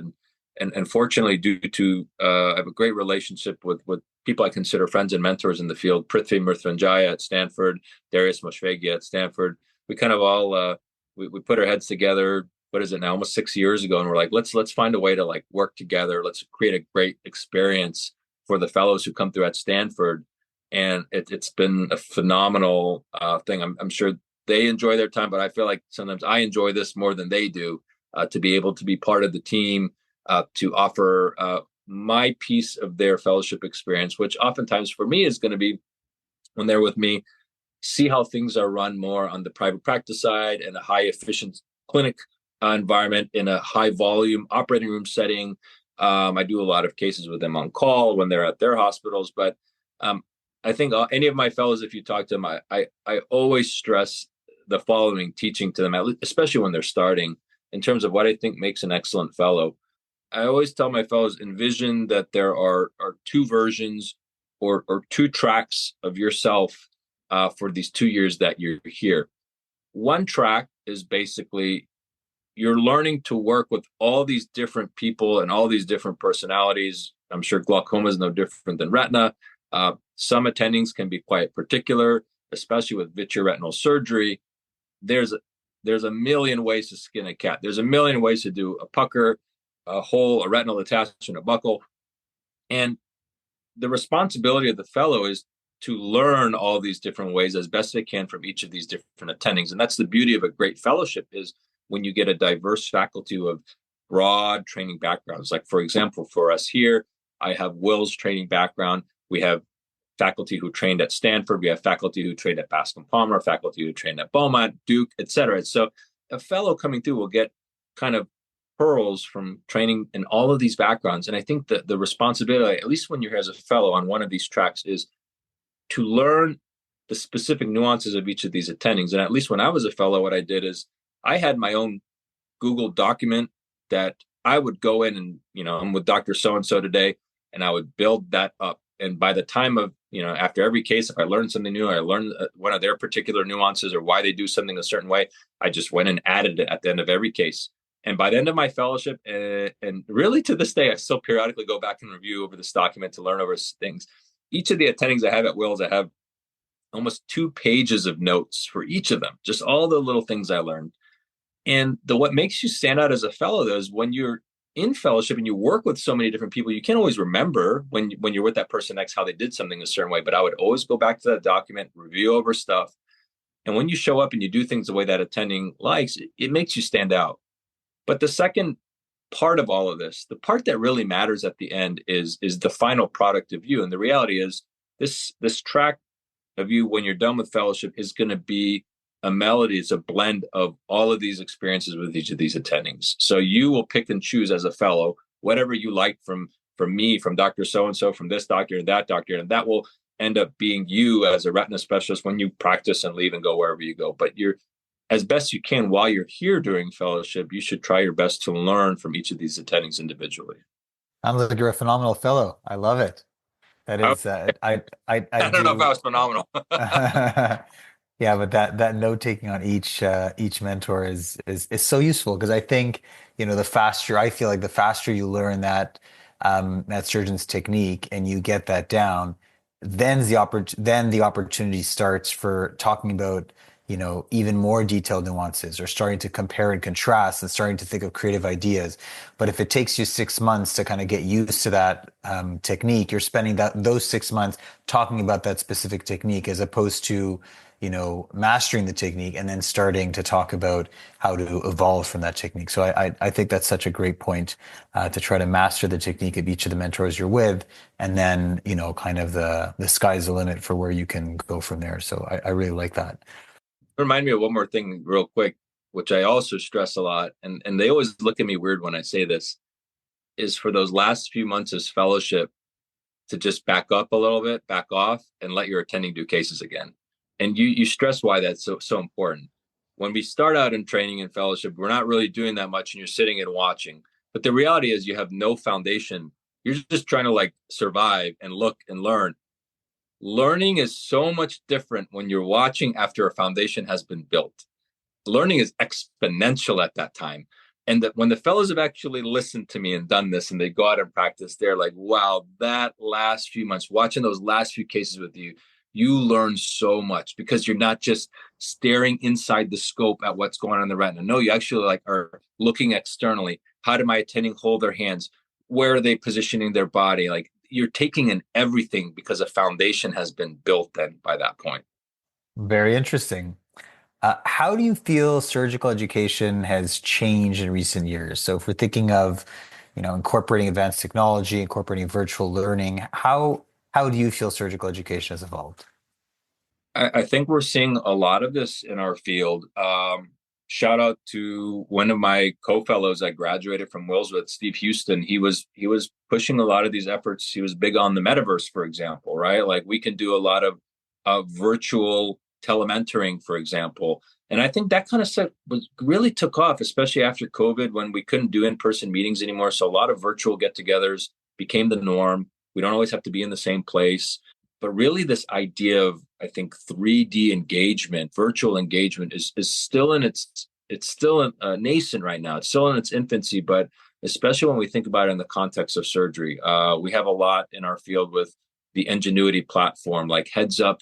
And fortunately, due to I have a great relationship with people I consider friends and mentors in the field, Prithvi Mrthyunjaya at Stanford, Darius Moshfeghi at Stanford. We kind of all we put our heads together, what is it now, almost 6 years ago. And we're like, let's find a way to like work together. Let's create a great experience for the fellows who come through at Stanford. And it's been a phenomenal thing. I'm sure they enjoy their time, but I feel like sometimes I enjoy this more than they do, to be able to be part of the team, to offer my piece of their fellowship experience, which oftentimes for me is going to be when they're with me, see how things are run more on the private practice side and a high efficient clinic environment in a high volume operating room setting. I do a lot of cases with them on call when they're at their hospitals, but I think any of my fellows, if you talk to them, I always stress the following teaching to them, especially when they're starting, in terms of what I think makes an excellent fellow. I always tell my fellows, envision that there are two versions or two tracks of yourself for these 2 years that you're here. One track is basically you're learning to work with all these different people and all these different personalities. I'm sure glaucoma is no different than retina. Some attendings can be quite particular, especially with vitreoretinal surgery. There's a million ways to skin a cat. There's a million ways to do a pucker, a hole, a retinal detachment, a buckle. And the responsibility of the fellow is to learn all these different ways as best they can from each of these different attendings. And that's the beauty of a great fellowship, is when you get a diverse faculty of broad training backgrounds. Like, for example, for us here, I have Will's training background. We have faculty who trained at Stanford. We have faculty who trained at Bascom Palmer, faculty who trained at Beaumont, Duke, et cetera. So a fellow coming through will get kind of pearls from training in all of these backgrounds. And I think that the responsibility, at least when you're here as a fellow on one of these tracks, is to learn the specific nuances of each of these attendings. And at least when I was a fellow, what I did is I had my own Google document that I would go in and, I'm with Dr. So-and-so today, and I would build that up. And by the time of, after every case, if I learned something new, I learned one of their particular nuances or why they do something a certain way, I just went and added it at the end of every case. And by the end of my fellowship, and really to this day, I still periodically go back and review over this document to learn over things. Each of the attendings I have at Wills, I have almost 2 pages of notes for each of them, just all the little things I learned. And what makes you stand out as a fellow, though, is when you're in fellowship and you work with so many different people, you can't always remember when you're with that person next how they did something a certain way. But I would always go back to that document, review over stuff. And when you show up and you do things the way that attending likes, it makes you stand out. But the second part of all of this, the part that really matters at the end is the final product of you. And the reality is this track of you when you're done with fellowship is going to be a melody. It's a blend of all of these experiences with each of these attendings. So you will pick and choose as a fellow whatever you like from me, from Dr. So-and-so, from this doctor and that doctor, and that will end up being you as a retina specialist when you practice and leave and go wherever you go. But you're, as best you can while you're here during fellowship, you should try your best to learn from each of these attendings individually. Sounds like you're a phenomenal fellow. I love it. That is, I don't know if I was phenomenal. Yeah, but that note taking on each mentor is so useful, because I think, I feel like the faster you learn that surgeon's technique and you get that down, then the opportunity starts for talking about, even more detailed nuances, or starting to compare and contrast and starting to think of creative ideas. But if it takes you 6 months to kind of get used to that technique, you're spending those 6 months talking about that specific technique, as opposed to mastering the technique and then starting to talk about how to evolve from that technique. So I think that's such a great point, to try to master the technique of each of the mentors you're with, and then, kind of the sky's the limit for where you can go from there. So I really like that. Remind me of one more thing real quick, which I also stress a lot. And they always look at me weird when I say this, is for those last few months as fellowship to just back up a little bit, back off, and let your attending do cases again. And you stress why that's so important. When we start out in training and fellowship, we're not really doing that much, and you're sitting and watching. But the reality is you have no foundation. You're just trying to like survive and look and learn. Learning is so much different when you're watching after a foundation has been built. Learning is exponential at that time. And that when the fellows have actually listened to me and done this and they go out and practice, they're like, wow, that last few months, watching those last few cases with you, you learn so much because you're not just staring inside the scope at what's going on in the retina. No, you actually like are looking externally. How do my attending hold their hands? Where are they positioning their body? Like you're taking in everything because a foundation has been built then by that point. Very interesting. How do you feel surgical education has changed in recent years? So if we're thinking of, incorporating advanced technology, incorporating virtual learning, how do you feel surgical education has evolved? I think we're seeing a lot of this in our field. Shout out to one of my co-fellows I graduated from Wills with, Steve Houston. He was pushing a lot of these efforts. He was big on the metaverse, for example, right? Like we can do a lot of virtual telementoring, for example. And I think that kind of stuff really took off, especially after COVID when we couldn't do in-person meetings anymore. So a lot of virtual get-togethers became the norm. We don't always have to be in the same place. But really, this idea of, I think, 3D engagement, virtual engagement is still nascent right now. It's still in its infancy, but especially when we think about it in the context of surgery, we have a lot in our field with the Ingenuity platform, like heads up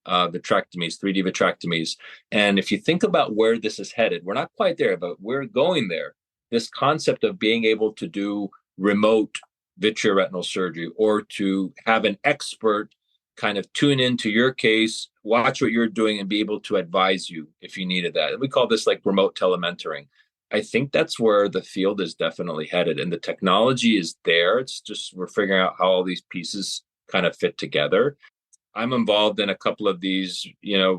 vitrectomies, 3D vitrectomies. And if you think about where this is headed, we're not quite there, but we're going there. This concept of being able to do remote vitreoretinal surgery or to have an expert kind of tune into your case, watch what you're doing, and be able to advise you if you needed that. We call this like remote telementoring. I think that's where the field is definitely headed, and the technology is there. It's just we're figuring out how all these pieces kind of fit together. I'm involved in a couple of these,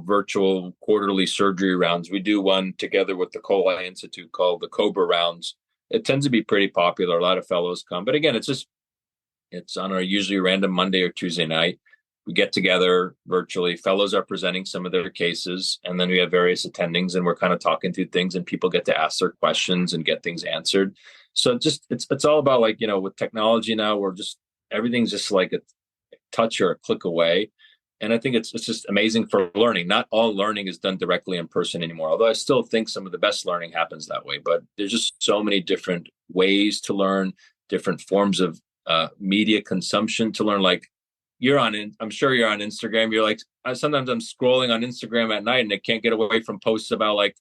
virtual quarterly surgery rounds. We do one together with the Coli Institute called the Cobra Rounds. It tends to be pretty popular. A lot of fellows come, but again, it's on a usually random Monday or Tuesday night. We get together virtually. Fellows are presenting some of their cases, and then we have various attendings, and we're kind of talking through things, and people get to ask their questions and get things answered. So it's all about with technology now, everything's just like a touch or a click away. And I think it's just amazing for learning. Not all learning is done directly in person anymore, although I still think some of the best learning happens that way. But there's just so many different ways to learn, different forms of media consumption to learn. Like I'm sure you're on Instagram. You're like, sometimes I'm scrolling on Instagram at night and I can't get away from posts about like,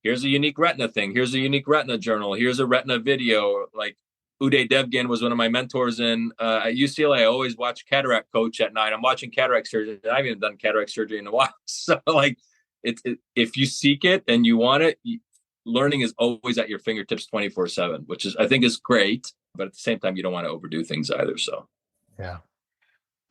here's a unique retina thing. Here's a unique retina journal. Here's a retina video. Like Uday Devgan was one of my mentors at UCLA. I always watch Cataract Coach at night. I'm watching cataract surgery. I haven't even done cataract surgery in a while. So like if you seek it and you want it, learning is always at your fingertips 24/7, which I think is great. But at the same time, you don't want to overdo things either. So, Yeah.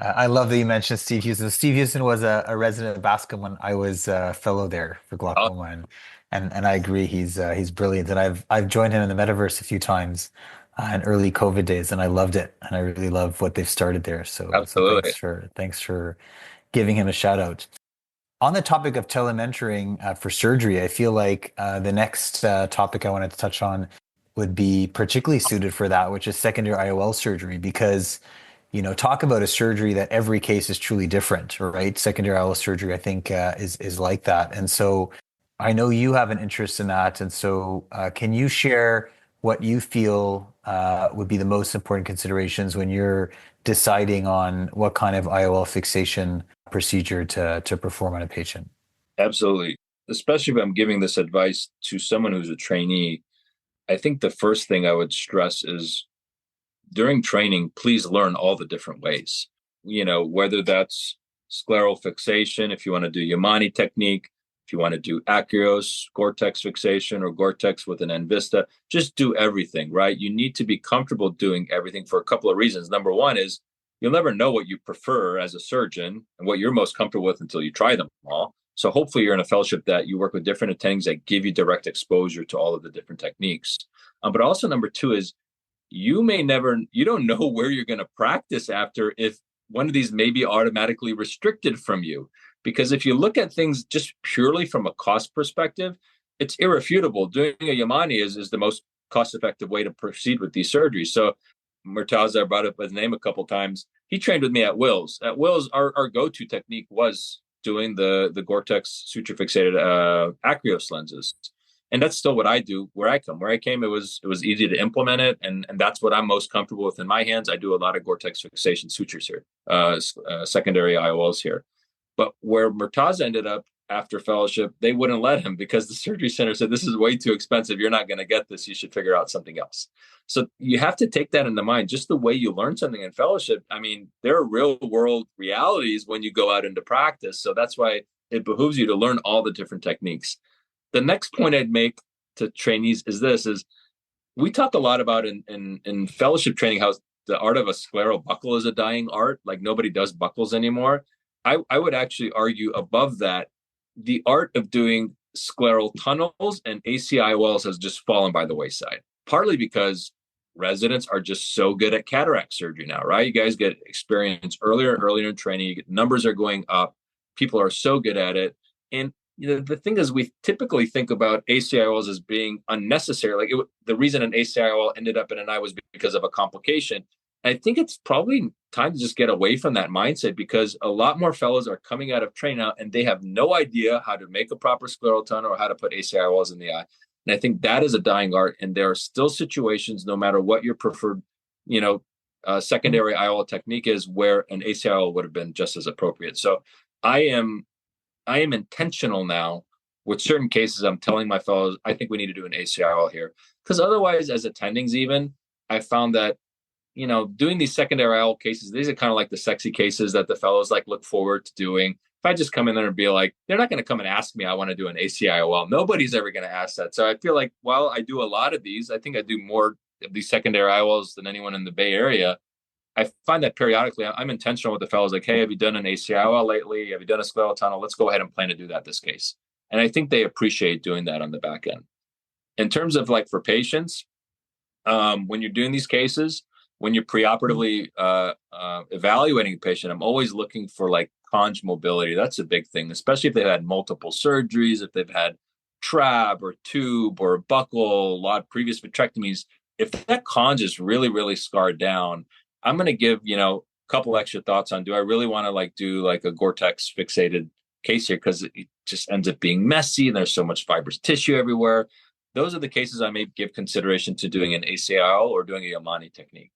I love that you mentioned Steve Houston. Steve Houston was a resident of Bascom when I was a fellow there for glaucoma, and I agree he's brilliant. And I've joined him in the metaverse a few times in early COVID days, and I loved it. And I really love what they've started there. So absolutely. thanks for giving him a shout out. On the topic of telementoring for surgery, I feel like the next topic I wanted to touch on would be particularly suited for that, which is secondary IOL surgery, because talk about a surgery that every case is truly different, right? Secondary IOL surgery, I think, is like that. And so I know you have an interest in that. And so can you share what you feel would be the most important considerations when you're deciding on what kind of IOL fixation procedure to perform on a patient? Absolutely. Especially if I'm giving this advice to someone who's a trainee, I think the first thing I would stress is during training, please learn all the different ways, whether that's scleral fixation, if you want to do Yamani technique, if you want to do Acryos, Gore-Tex fixation, or Gore-Tex with an Envista, just do everything, right? You need to be comfortable doing everything for a couple of reasons. Number one is you'll never know what you prefer as a surgeon and what you're most comfortable with until you try them all. So hopefully you're in a fellowship that you work with different attendings that give you direct exposure to all of the different techniques. But also number two is you don't know where you're going to practice after if one of these may be automatically restricted from you. Because if you look at things just purely from a cost perspective, it's irrefutable. Doing a Yamani is the most cost-effective way to proceed with these surgeries. So Murtaza, I brought up his name a couple of times. He trained with me at Wills. At Wills, our go-to technique was doing the Gore-Tex suture-fixated Acryos lenses. And that's still what I do where I come. Where I came, it was easy to implement it. And that's what I'm most comfortable with in my hands. I do a lot of Gore-Tex fixation sutures here, secondary IOLs here. But where Murtaza ended up after fellowship, they wouldn't let him because the surgery center said, this is way too expensive. You're not going to get this. You should figure out something else. So you have to take that into mind. Just the way you learn something in fellowship, I mean, there are real world realities when you go out into practice. So that's why it behooves you to learn all the different techniques. The next point I'd make to trainees is this, is we talk a lot about in fellowship training how the art of a scleral buckle is a dying art. Like nobody does buckles anymore. I would actually argue above that, the art of doing scleral tunnels and ACIOLs has just fallen by the wayside, partly because residents are just so good at cataract surgery now, right? You guys get experience earlier in training, you get, numbers are going up, people are so good at it. And the thing is, we typically think about ACIOLs as being unnecessary. Like the reason an ACIOL ended up in an eye was because of a complication. I think it's probably time to just get away from that mindset, because a lot more fellows are coming out of training now and they have no idea how to make a proper scleral tunnel or how to put ACIOLs in the eye. And I think that is a dying art. And there are still situations, no matter what your preferred, secondary IOL technique is, where an ACIOL would have been just as appropriate. So I am intentional now with certain cases. I'm telling my fellows, I think we need to do an ACIOL here, because otherwise, as attendings, even I found that doing these secondary IOL cases, these are kind of like the sexy cases that the fellows like look forward to doing. If I just come in there and be like, they're not going to come and ask me, I want to do an ACIOL. Nobody's ever going to ask that. So I feel like while I do a lot of these, I think I do more of these secondary IOLs than anyone in the Bay Area. I find that periodically I'm intentional with the fellows, like, hey, have you done an ACIOL lately? Have you done a scleral tunnel? Let's go ahead and plan to do that this case. And I think they appreciate doing that on the back end. In terms of like for patients, when you're doing these cases, when you're preoperatively evaluating a patient, I'm always looking for like conj mobility. That's a big thing, especially if they've had multiple surgeries, if they've had trab or tube or buckle, a lot of previous vitrectomies. If that conj is really, really scarred down, I'm going to give, a couple extra thoughts on, do I really want to like do like a Gore-Tex fixated case here? Because it just ends up being messy and there's so much fibrous tissue everywhere. Those are the cases I may give consideration to doing an ACIOL or doing a Yamani technique.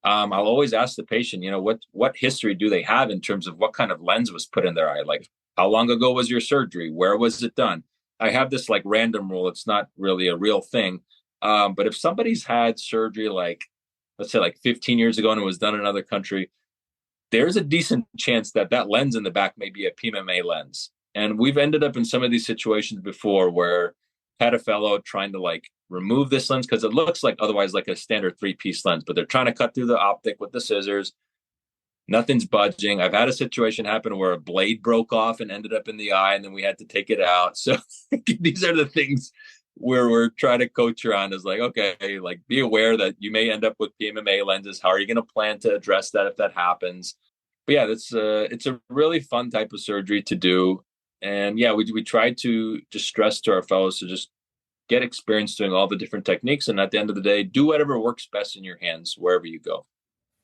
I'll always ask the patient, what history do they have in terms of what kind of lens was put in their eye? Like, how long ago was your surgery? Where was it done? I have this like random rule. It's not really a real thing. But if somebody's had surgery, like, let's say like 15 years ago and it was done in another country, there's a decent chance that that lens in the back may be a PMMA lens. And we've ended up in some of these situations before where had a fellow trying to like remove this lens because it looks like otherwise like a standard 3-piece lens, but they're trying to cut through the optic with the scissors. Nothing's budging. I've had a situation happen where a blade broke off and ended up in the eye, and then we had to take it out. So these are the things where we're trying to coach around, is like, okay, like be aware that you may end up with PMMA lenses. How are you going to plan to address that if that happens? But yeah, it's a really fun type of surgery to do. And yeah, we try to just stress to our fellows to just get experience doing all the different techniques. And at the end of the day, do whatever works best in your hands, wherever you go.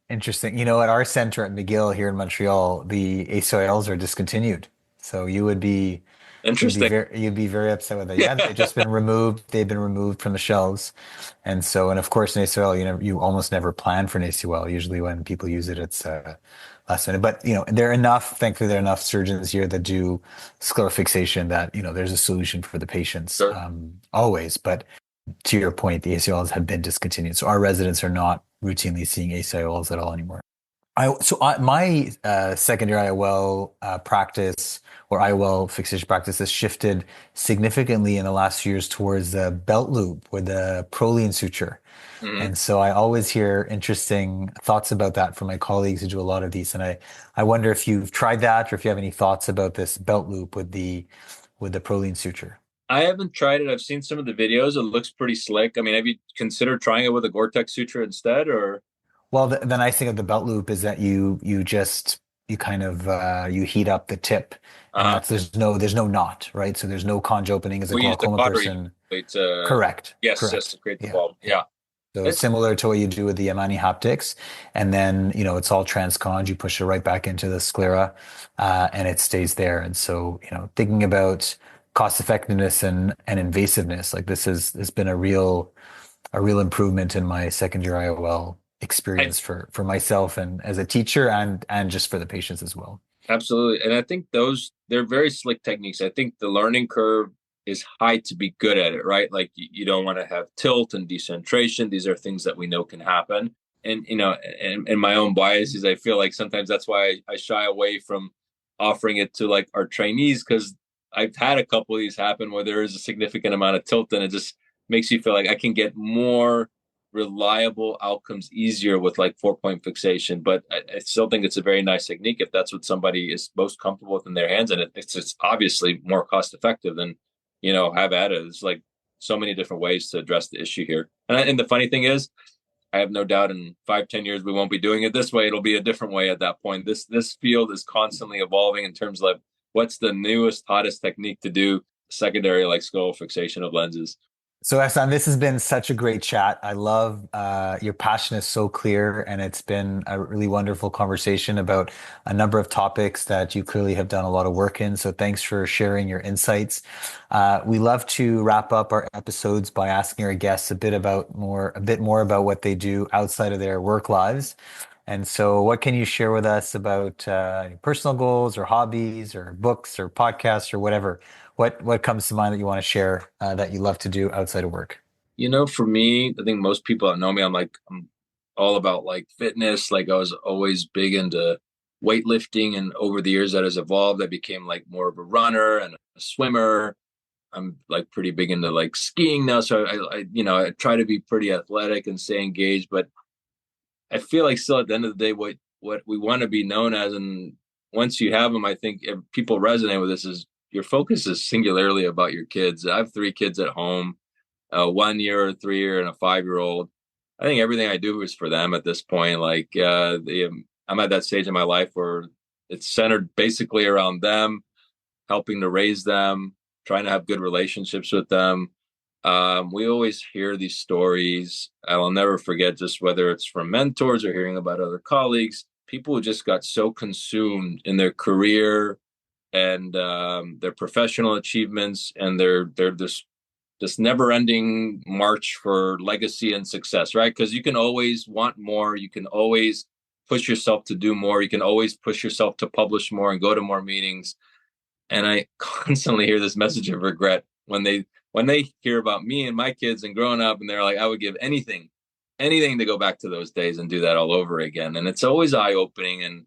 Interesting. At our center at McGill here in Montreal, the ACILs are discontinued. So you'd be very upset with that. Yeah, they've just been removed. They've been removed from the shelves. And of course, an ACIL, you almost never plan for an ACIL. Usually when people use it, it's last minute. But, thankfully, there are enough surgeons here that do sclerofixation that, there's a solution for the patients. Sure. Always. But to your point, the ACILs have been discontinued. So our residents are not routinely seeing ACILs at all anymore. My secondary IOL practice or IOL fixation practice has shifted significantly in the last few years towards the belt loop or the Proliene suture. Mm-hmm. And so I always hear interesting thoughts about that from my colleagues who do a lot of these. And I wonder if you've tried that or if you have any thoughts about this belt loop with the Proliene suture. I haven't tried it. I've seen some of the videos. It looks pretty slick. I mean, have you considered trying it with a Gore-Tex suture instead, or? Well, the nice thing of the belt loop is that you heat up the tip, and there's no knot, right? So there's no conj opening as a glaucoma person. Correct. Yes, correct. Just to create the bulb. Yeah. So it's similar to what you do with the Yamani haptics, and then it's all transconj. You push it right back into the sclera, and it stays there. And so thinking about cost effectiveness and invasiveness, like this has been a real improvement in my secondary IOL experience for myself and as a teacher and just for the patients as well. Absolutely. And I think they're very slick techniques. I think the learning curve is high to be good at it, right? Like you don't want to have tilt and decentration. These are things that we know can happen. And, and my own biases, I feel like sometimes that's why I shy away from offering it to like our trainees, because I've had a couple of these happen where there is a significant amount of tilt and it just makes you feel like I can get more reliable outcomes easier with like 4-point fixation. But I still think it's a very nice technique if that's what somebody is most comfortable with in their hands. And it's obviously more cost effective than, have at it. There's like so many different ways to address the issue here. And the funny thing is, I have no doubt in 5-10 years, we won't be doing it this way. It'll be a different way at that point. This field is constantly evolving in terms of what's the newest, hottest technique to do secondary like scleral fixation of lenses. So Ehsan, this has been such a great chat. I love your passion is so clear, and it's been a really wonderful conversation about a number of topics that you clearly have done a lot of work in. So thanks for sharing your insights. We love to wrap up our episodes by asking our guests a bit more about what they do outside of their work lives. And so what can you share with us about your personal goals or hobbies or books or podcasts or whatever? What comes to mind that you want to share that you love to do outside of work? For me, I think most people that know me, I'm all about like fitness. Like I was always big into weightlifting, and over the years that has evolved, I became like more of a runner and a swimmer. I'm like pretty big into like skiing now. So I try to be pretty athletic and stay engaged, but I feel like still at the end of the day, what we want to be known as, and once you have them, I think if people resonate with this, is your focus is singularly about your kids. I have 3 kids at home, a 1-year, a 3-year, and a 5-year-old. I think everything I do is for them at this point. Like I'm at that stage in my life where it's centered basically around them, helping to raise them, trying to have good relationships with them. We always hear these stories. I'll never forget, just whether it's from mentors or hearing about other colleagues, people who just got so consumed in their career and their professional achievements and their this never-ending march for legacy and success, right? Because you can always want more. You can always push yourself to do more. You can always push yourself to publish more and go to more meetings. And I constantly hear this message of regret when they hear about me and my kids and growing up, and they're like, I would give anything to go back to those days and do that all over again. And it's always eye-opening, and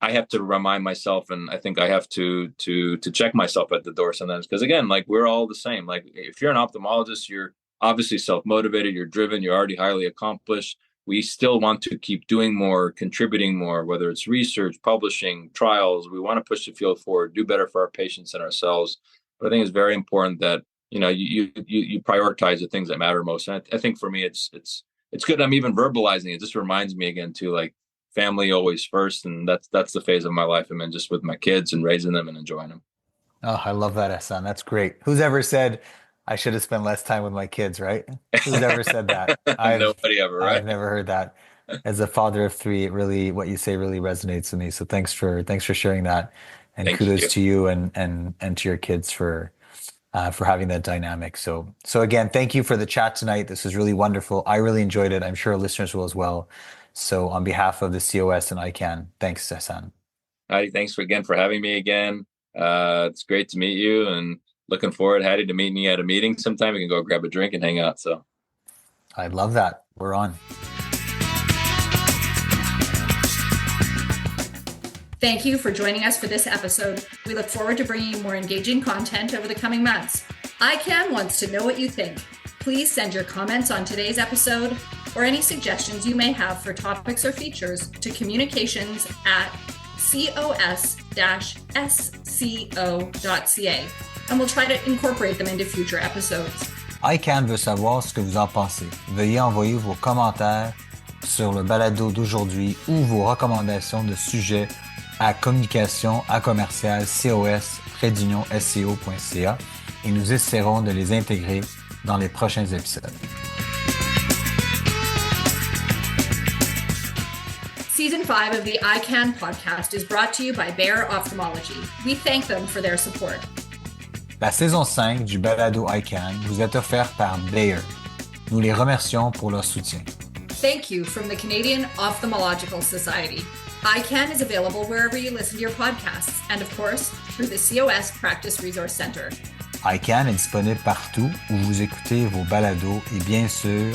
I have to remind myself, and I think I have to check myself at the door sometimes, because again, like we're all the same. Like if you're an ophthalmologist, you're obviously self-motivated, you're driven, you're already highly accomplished. We still want to keep doing more, contributing more, whether it's research, publishing, trials. We want to push the field forward, do better for our patients and ourselves. But I think it's very important that you prioritize the things that matter most. And I think for me, it's good. I'm even verbalizing it. It just reminds me again to like family always first, and that's the phase of my life I'm in, just with my kids and raising them and enjoying them. Oh, I love that, Ehsan. That's great. Who's ever said I should have spent less time with my kids, right? Who's ever said that? Nobody ever, right? I've never heard that. As a father of 3, what you say really resonates with me. So thanks for sharing that, and kudos to you and to your kids for having that dynamic. So again, thank you for the chat tonight. This was really wonderful. I really enjoyed it. I'm sure our listeners will as well. So on behalf of the COS and EyeCan, thanks, Ehsan. Thanks again for having me again. It's great to meet you, and looking forward, Hattie, to meeting you at a meeting sometime. We can go grab a drink and hang out. So I love that. We're on. Thank you for joining us for this episode. We look forward to bringing you more engaging content over the coming months. EyeCan wants to know what you think. Please send your comments on today's episode or any suggestions you may have for topics or features to communications@cos-sco.ca, and we'll try to incorporate them into future episodes. EyeCan veut savoir ce que vous en pensez. Veuillez envoyer vos commentaires sur le balado d'aujourd'hui ou vos recommandations de sujets à communication@cos-sco.ca, et nous essaierons de les intégrer dans les prochains épisodes. Season 5 of the EyeCan podcast is brought to you by Bayer Ophthalmology. We thank them for their support. La saison 5 du balado EyeCan vous est offerte par Bayer. Nous les remercions pour leur soutien. Thank you from the Canadian Ophthalmological Society. EyeCan is available wherever you listen to your podcasts, and of course, through the COS Practice Resource Center. EyeCan est disponible partout où vous écoutez vos balados et bien sûr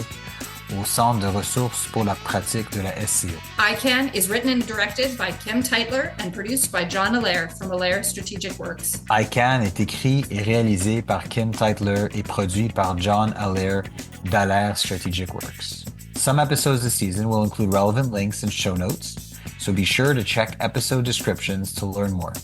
au Centre de ressources pour la pratique de la SCO. EyeCan is written and directed by Kim Teitler and produced by John Allaire from Allaire Strategic Works. EyeCan est écrit et réalisé par Kim Teitler et produit par John Allaire d'Allaire Strategic Works. Some episodes this season will include relevant links and show notes, so be sure to check episode descriptions to learn more.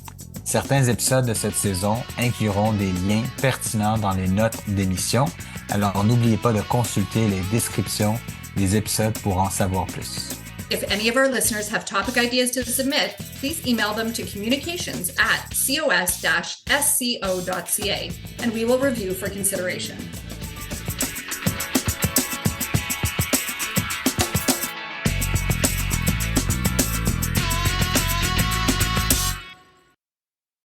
Certains épisodes de cette saison incluront des liens pertinents dans les notes d'émission, alors n'oubliez pas de consulter les descriptions des épisodes pour en savoir plus. If any of our listeners have topic ideas to submit, please email them to communications@cos-sco.ca, and we will review for consideration.